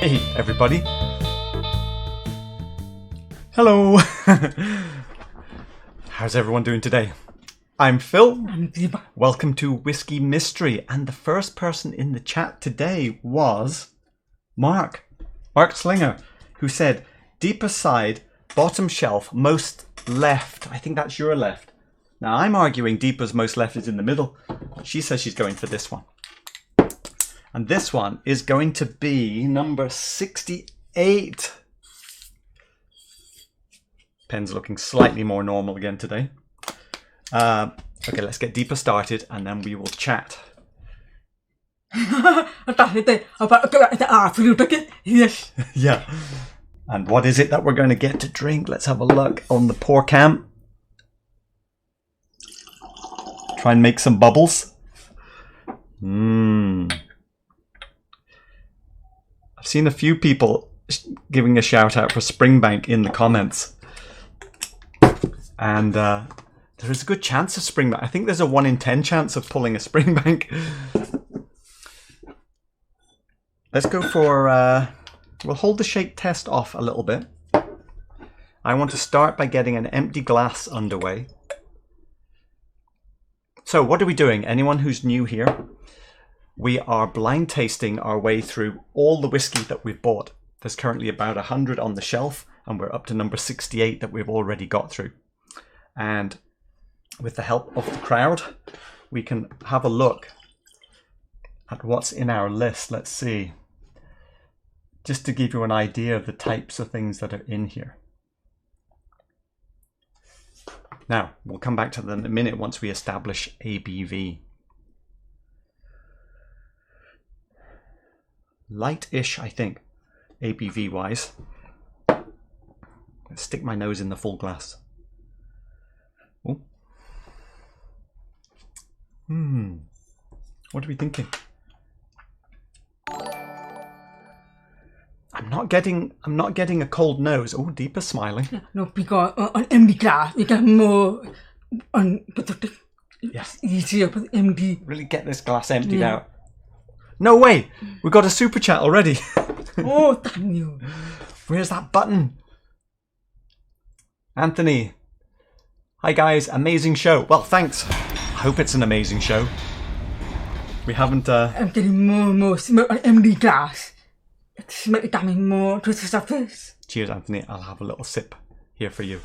Hey everybody. Hello. How's everyone doing today? I'm Phil. I'm Deepa. Welcome to Whiskey Mystery. And the first person in the chat today was Mark Slinger, who said, deeper side, bottom shelf, most left. I think that's your left. Now I'm arguing deeper's most left is in the middle. She says she's going for this one. And this one is going to be number 68. Pen's looking slightly more normal again today. Okay, let's get deeper started and then we will chat. Yes. Yeah. And what is it that we're going to get to drink? Let's have a look on the pour cam. Try and make some bubbles. I've seen a few people giving a shout out for Springbank in the comments. And there is a good chance of Springbank. I think there's a 1 in 10 chance of pulling a Springbank. Let's go for... we'll hold the shake test off a little bit. I want to start by getting an empty glass underway. So what are we doing? Anyone who's new here? We are blind tasting our way through all the whiskey that we've bought. There's currently about 100 on the shelf and we're up to number 68 that we've already got through. And with the help of the crowd, we can have a look at what's in our list. Let's see. Just to give you an idea of the types of things that are in here. Now, we'll come back to them in a minute once we establish ABV. Light-ish, I think, ABV-wise. Let's stick my nose in the full glass. Oh. What are we thinking? I'm not getting a cold nose. Oh, Deepa's smiling. No, because on empty glass, you get more Yes. easier for the empty. Really get this glass emptied out. No way! We've got a super chat already. Oh, thank you. Where's that button? Anthony. Hi guys, amazing show. Well, thanks. I hope it's an amazing show. We haven't... I'm getting more smoke on empty glass. It's smoke coming more to the surface. Cheers, Anthony. I'll have a little sip here for you.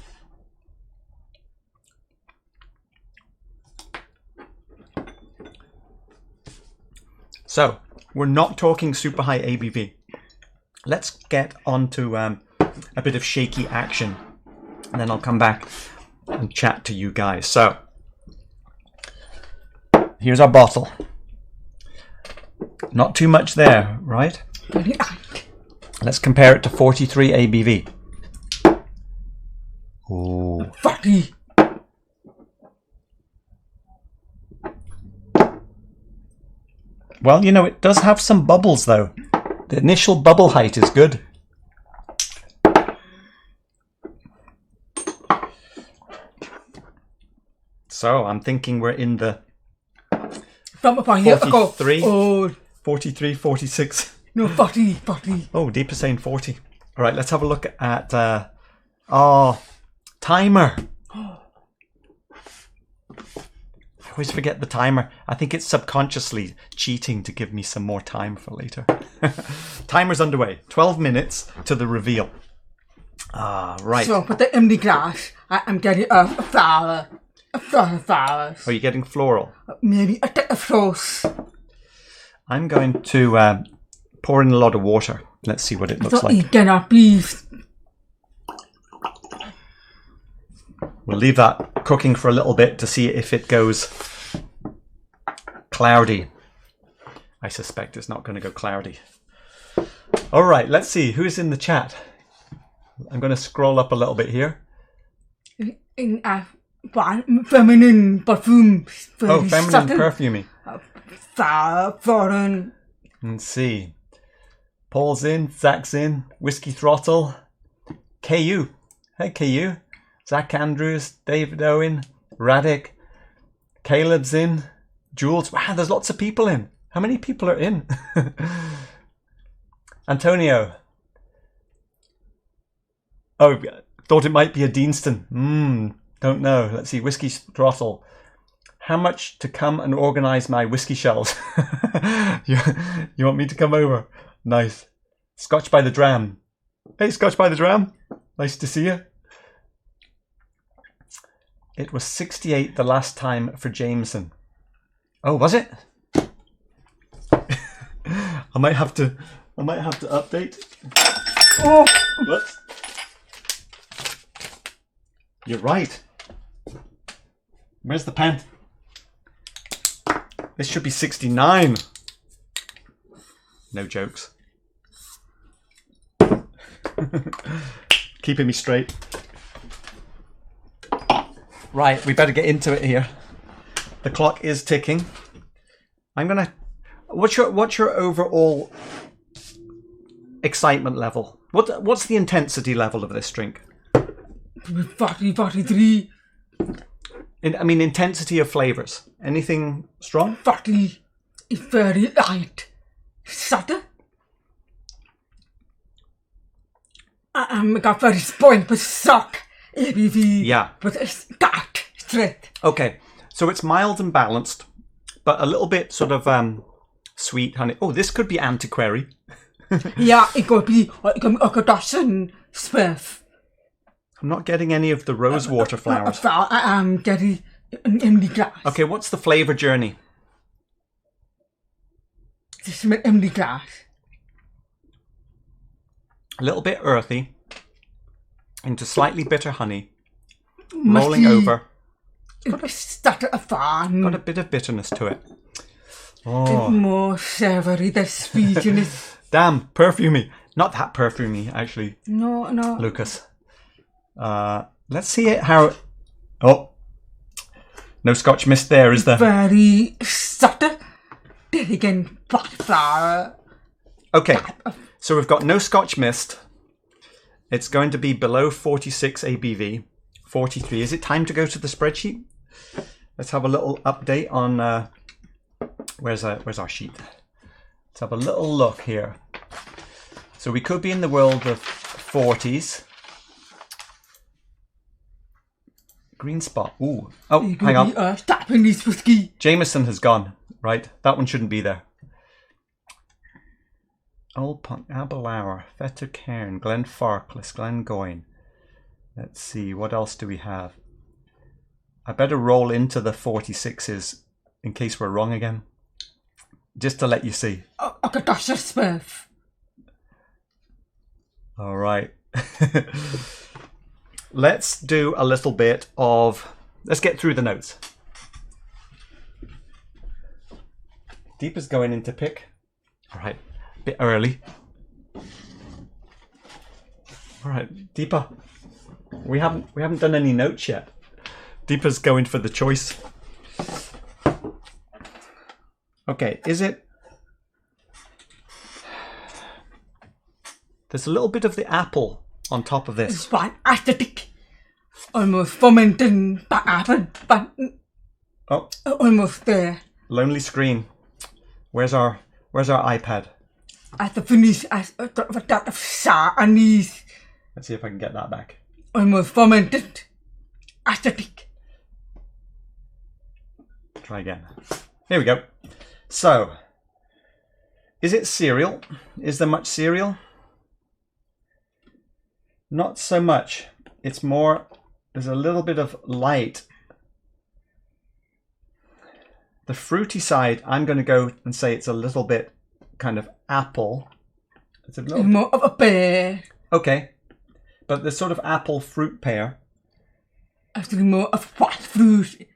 So, we're not talking super high ABV. Let's get on to a bit of shaky action. And then I'll come back and chat to you guys. So, here's our bottle. Not too much there, right? Let's compare it to 43 ABV. Ooh. 40. Well, you know, it does have some bubbles, though. The initial bubble height is good. So, I'm thinking we're in the 43, 43, 46. No, 40. Oh, Deepa's saying 40. All right, let's have a look at timer. I always forget the timer. I think it's subconsciously cheating to give me some more time for later. Timer's underway. 12 minutes to the reveal. Right. So, for the empty glass, I'm getting a flower. A flower. Are you getting floral? Maybe a sauce. I'm going to pour in a lot of water. Let's see what it looks like. Please. We'll leave that cooking for a little bit to see if it goes cloudy. I suspect it's not going to go cloudy. All right, let's see who's in the chat. I'm going to scroll up a little bit here. In feminine perfume. Oh, feminine perfumey. Foreign. Let's see. Paul's in, Zach's in, Whiskey Throttle, KU. Hey, KU. Zach Andrews, David Owen, Radic, Caleb's in, Jules. Wow, there's lots of people in. How many people are in? Antonio. Oh, thought it might be a Deanston. Don't know. Let's see. Whiskey throttle. How much to come and organise my whiskey shells? You want me to come over? Nice. Scotch by the dram. Hey, Scotch by the dram. Nice to see you. It was 68 the last time for Jameson. Oh, was it? I might have to update. Oh, Whoops. You're right. Where's the pen? This should be 69. No jokes. Keeping me straight. Right, we better get into it here. The clock is ticking. I'm gonna. What's your overall excitement level? What's the intensity level of this drink? 43. I mean, intensity of flavors. Anything strong? 40 is very light. Subtle. I got very spoiled with sock. ABV. Yeah. But it's dark, straight. Okay, so it's mild and balanced, but a little bit sort of sweet honey. Oh, this could be Anitquary. Yeah, it could be like a dozen Smith. I'm not getting any of the rosewater flowers. I am getting an empty glass. Okay, what's the flavour journey? This is an empty glass. A little bit earthy, into slightly bitter honey, rolling over. Started a farm. Got a bit of bitterness to it. Oh. More savoury, the sweetness. Damn, perfumey. Not that perfumey, actually. No. Lucas. Let's see it how. Oh, no Scotch mist there, is there? Very subtle. Then again, black flower. Okay, so we've got no Scotch mist. It's going to be below 46 ABV. 43. Is it time to go to the spreadsheet? Let's have a little update on. Where's our sheet? Let's have a little look here. So we could be in the world of 40s. Green spot. Ooh. Oh, hang on. Tapping this whiskey. Jameson has gone. Right. That one shouldn't be there. Old Punk, Aberlour, Fetter Cairn, Glenfarclas, Glengoyne. Let's see. What else do we have? I better roll into the 46s in case we're wrong again. Just to let you see. Dr. Smith. All right. Let's do a little bit of... Let's get through the notes. Deepa's going into pick. All right. Bit early. All right, Deepa. We haven't done any notes yet. Deepa's going for the choice. Okay, is it? There's a little bit of the apple on top of this. It's quite acidic. Almost fermenting but apple, but almost there. Lonely screen. Where's our iPad? At the finish, that of sour anise. Let's see if I can get that back. Almost fermented. Acidic. Try again. Here we go. So, is it cereal? Is there much cereal? Not so much. It's more, there's a little bit of light. The fruity side, I'm going to go and say it's a little bit kind of apple. It's a little more of a pear. Okay. But the sort of apple fruit pear. Actually more of white fruit.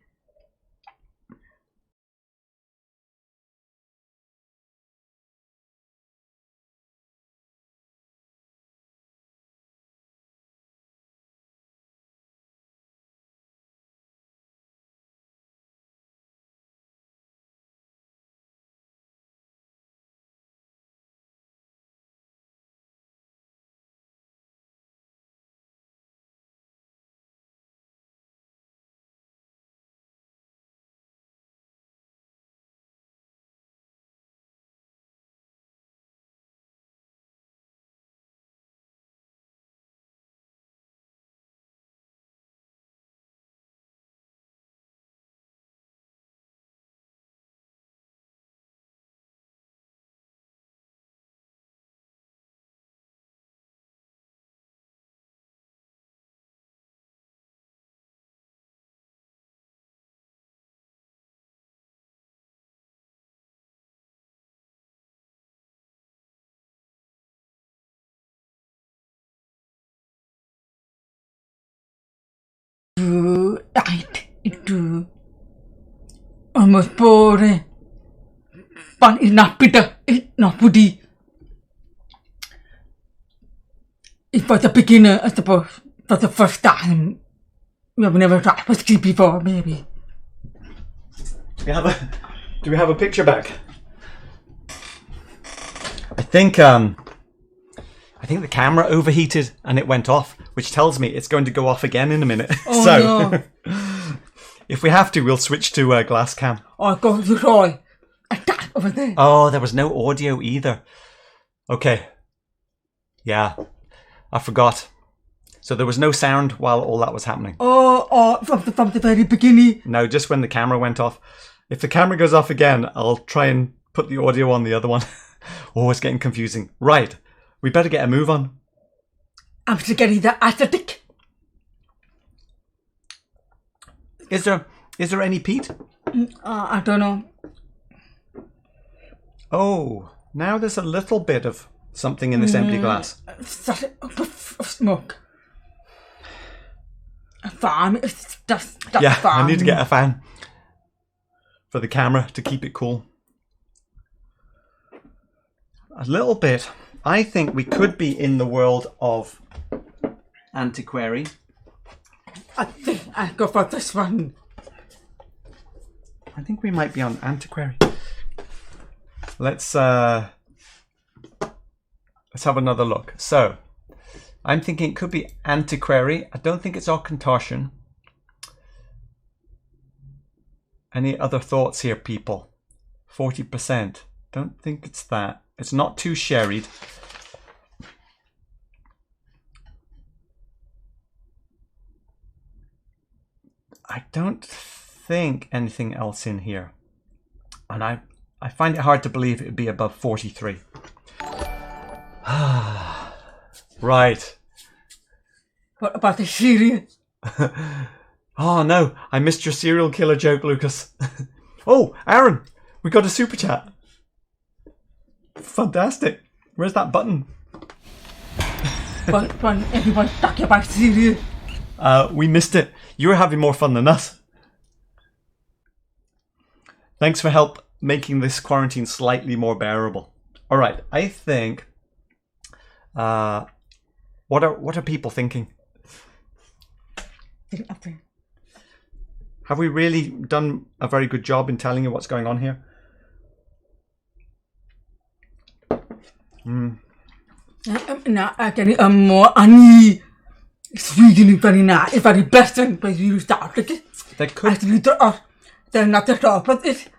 died into almost boring. But it's not bitter, it's not woody. It was a beginner, I suppose, for the first time. We have never tried whiskey before, maybe. Do we have a picture back? I think the camera overheated and it went off, which tells me it's going to go off again in a minute. Oh, so, no. If we have to, we'll switch to glass cam. Oh, go to Roy. That over there. Oh, there was no audio either. Okay. Yeah, I forgot. So there was no sound while all that was happening. Oh, from the very beginning. No, just when the camera went off. If the camera goes off again, I'll try and put the audio on the other one. Oh, it's getting confusing. Right, we better get a move on. I'm still getting the aesthetic. Is there any peat? I don't know. Oh, now there's a little bit of something in this empty glass. Such a smoke. A fan. It's just Yeah, fan. I need to get a fan for the camera to keep it cool. A little bit. I think we could be in the world of Anitquary. I think I'll go for this one. I think we might be on Anitquary. Let's have another look. So, I'm thinking it could be Anitquary. I don't think it's Auchentoshan. Any other thoughts here, people? 40%. Don't think it's that. It's not too sherried. I don't think anything else in here. And I find it hard to believe it would be above 43. Right. What about the cereal? Oh no, I missed your serial killer joke, Lucas. Oh, Aaron, we got a super chat. Fantastic. Where's that button? But everyone's talking about cereal. We missed it. You were having more fun than us. Thanks for help making this quarantine slightly more bearable. All right, I think. What are people thinking? Have we really done a very good job in telling you what's going on here? Now I get more honey. Sweden very nice, very pleasant, but you start it. There could Actually, they're not the top, but it's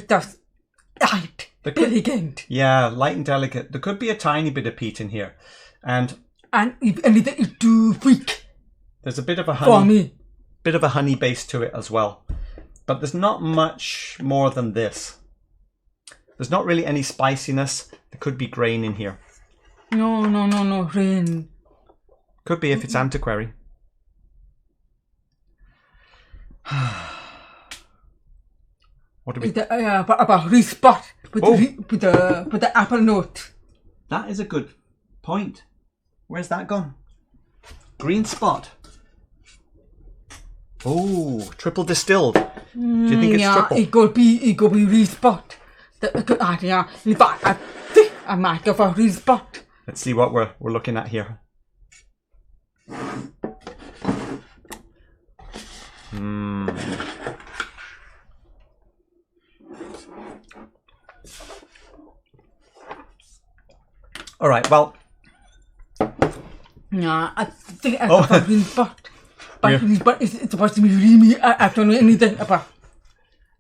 just light, elegant. Yeah, light and delicate. There could be a tiny bit of peat in here, and if anything is too weak there's a bit of a for me. bit of a honey base to it as well. But there's not much more than this. There's not really any spiciness. There could be grain in here. No, rain. Could be if it's Anitquary. What do we? About respot with the apple note. That is a good point. Where's that gone? Green spot. Oh, triple distilled. Do you think it's triple? It could be respot. In fact, I think I might go for respot. Let's see what we're looking at here. All right, well. Yeah, I think I got a green spot. But green spot is supposed to be really, I don't know anything about.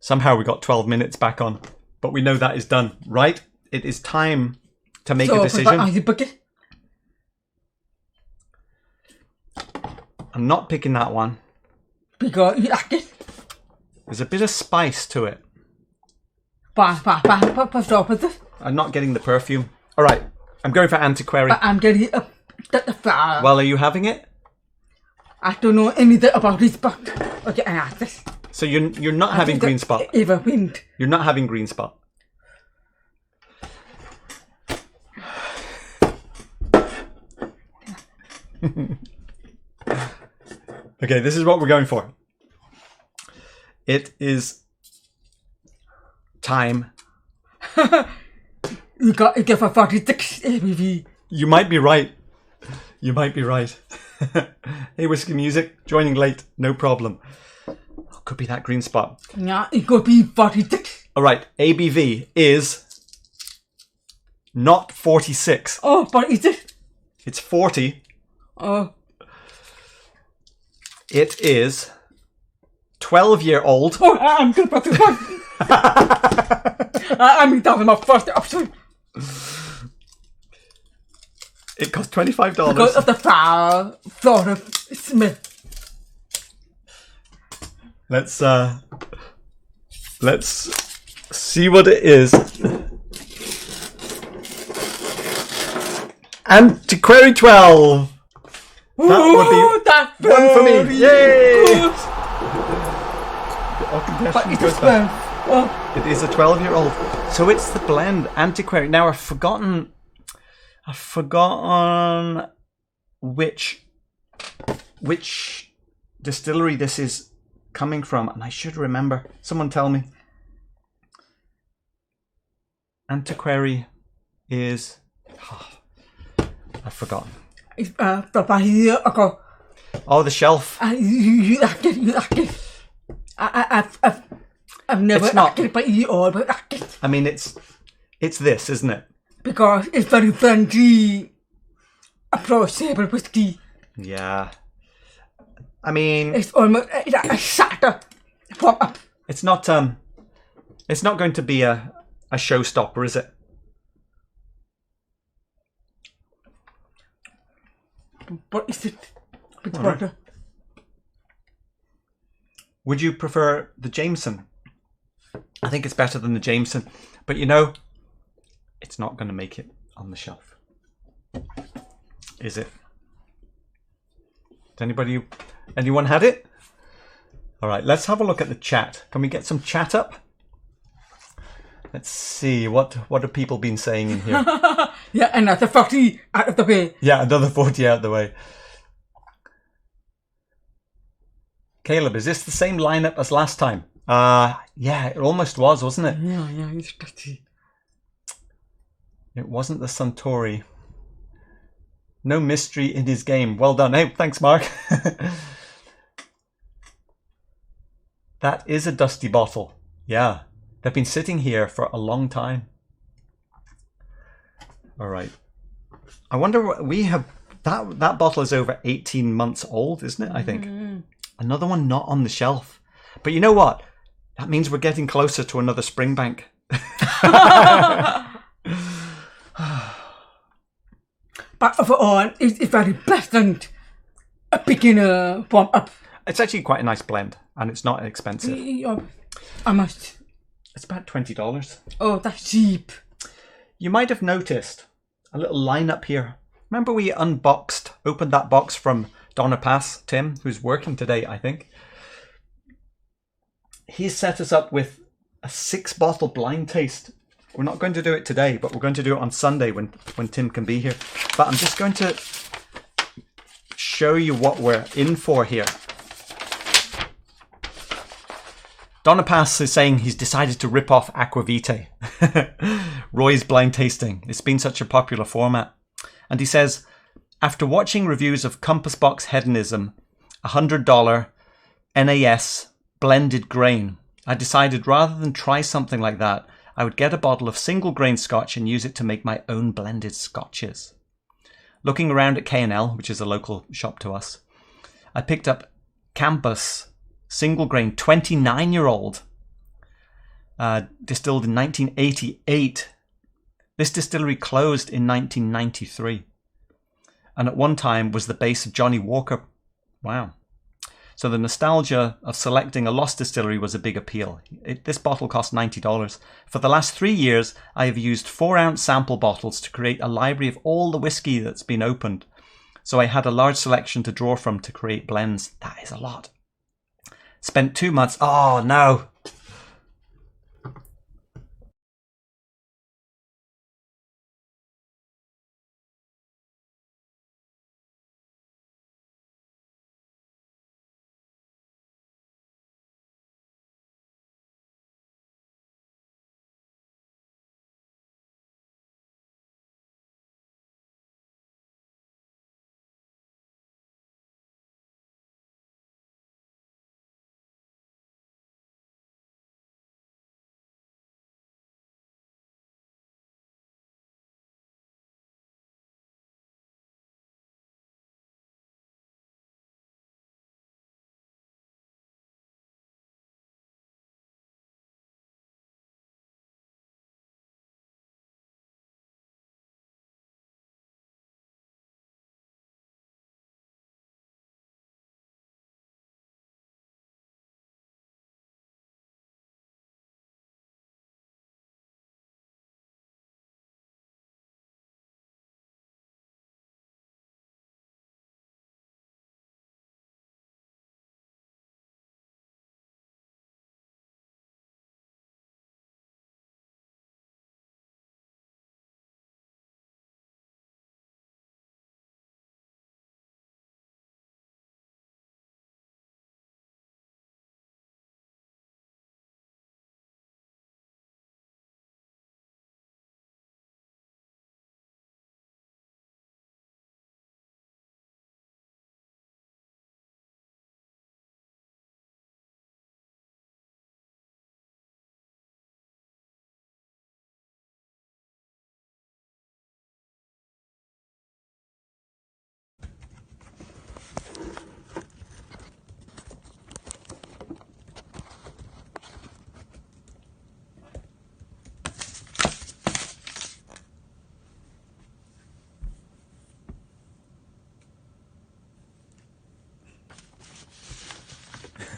Somehow we got 12 minutes back on, but we know that is done, right? It is time to make a decision. I'm not picking that one. Because you like it. There's a bit of spice to it. I'm not getting the perfume. All right, I'm going for Anitquary. But I'm getting a flower. Well, are you having it? I don't know anything about this spot. Okay, I have this. So you're not having green spot. Ever wind. You're not having green spot. Okay, this is what we're going for. It is time. You got it for 46 ABV. You might be right. You might be right. Hey, Whiskey Music, joining late, no problem. Oh, could be that green spot. Yeah, it could be 46. All right, ABV is not 46. Oh, but is it? It's 40. Oh. It is 12-year-old. Oh, I'm good about this one. I'm talking about first option. It cost $25. Because of the foul sort of smell. Let's see what it is. Anitquary 12. That would be that's one for me. Yay! Good. But Goes it's a back. smell. Oh, It is a 12-year-old. So it's the blend Anitquary. Now I've forgotten which distillery this is coming from, and I should remember. Someone tell me. Anitquary is I've forgotten. it's the here ago. Oh, the shelf. You like it. I've never It's not- liked it, but you all but like it. I mean, it's this, isn't it? Because it's very friendly, approachable whiskey. Yeah. I mean, It's almost like a shatter from a. it's not going to be a showstopper, is it? What is it? With All right. water. Would you prefer the Jameson? I think it's better than the Jameson, but you know, it's not going to make it on the shelf, is it? Has anyone had it? All right, let's have a look at the chat. Can we get some chat up? Let's see, what have people been saying in here? Yeah, and that's a 40 out of the way. Yeah, another 40 out the way. Caleb, is this the same lineup as last time? Yeah, it almost was, wasn't it? Yeah, it's dirty. It wasn't the Suntory. No mystery in his game. Well done. Hey, thanks, Mark. That is a dusty bottle. Yeah, they've been sitting here for a long time. All right. I wonder what we have. That bottle is over 18 months old, isn't it? I think. Another one not on the shelf. But you know what? That means we're getting closer to another Springbank. But overall, it's very pleasant. A beginner warm up. It's actually quite a nice blend, and it's not expensive. I must. It's about $20. Oh, that's cheap. You might have noticed a little lineup here. Remember we opened that box from Donna Pass, Tim, who's working today, I think. He's set us up with a 6-bottle blind taste. We're not going to do it today, but we're going to do it on Sunday when Tim can be here. But I'm just going to show you what we're in for here. Donna Pass is saying he's decided to rip off Aquavitae. Roy's blind tasting. It's been such a popular format. And he says, after watching reviews of Compass Box Hedonism, $100 NAS blended grain, I decided rather than try something like that, I would get a bottle of single grain scotch and use it to make my own blended scotches. Looking around at K&L, which is a local shop to us, I picked up Campus single grain 29-year-old distilled in 1988. This distillery closed in 1993 and at one time was the base of Johnny Walker. Wow. So the nostalgia of selecting a lost distillery was a big appeal. This bottle cost $90. For the last 3 years, I have used 4-ounce sample bottles to create a library of all the whiskey that's been opened. So I had a large selection to draw from to create blends. That is a lot. Spent 2 months. Oh, no.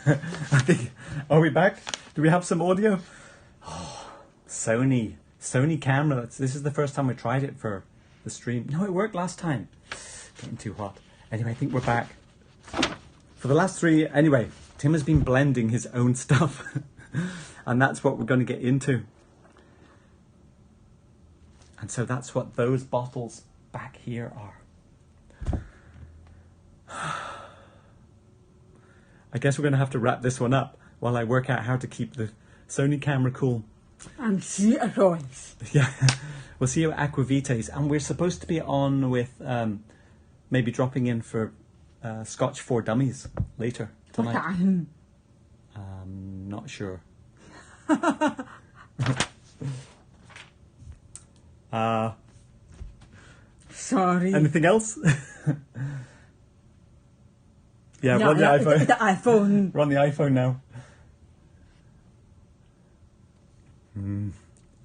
I think, are we back? Do we have some audio? Oh, Sony camera. This is the first time we tried it for the stream. No, it worked last time. Getting too hot. Anyway, I think we're back. For the last 3, anyway, Tim has been blending his own stuff. And that's what we're going to get into. And so that's what those bottles back here are. I guess we're going to have to wrap this one up while I work out how to keep the Sony camera cool. And see you at Royce. Yeah, we'll see you at Aquavites. And we're supposed to be on with maybe dropping in for Scotch for Dummies later tonight. What time? Not sure. Sorry. Anything else? Yeah, we're on the yeah, iPhone. The iPhone. We're on the iPhone now.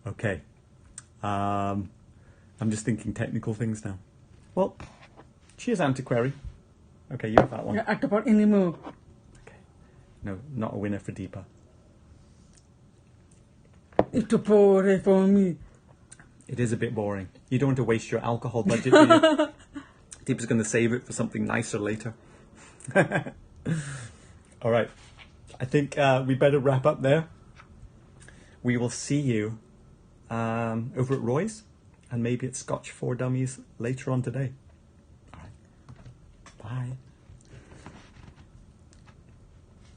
Okay. I'm just thinking technical things now. Well, cheers, Antiquary. Okay, you have that one. At about anymore. Okay. No, not a winner for Deepa. It's a bore for me. It is a bit boring. You don't want to waste your alcohol budget, do you? Deepa's going to save it for something nicer later. All right. I think we better wrap up there. We will see you over at Roy's and maybe at Scotch for Dummies later on today. All right. Bye.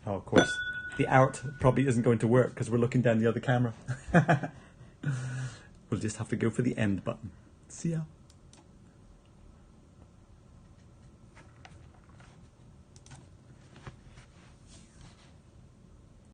Oh, of course. The out probably isn't going to work because we're looking down the other camera. We'll just have to go for the end button. See ya.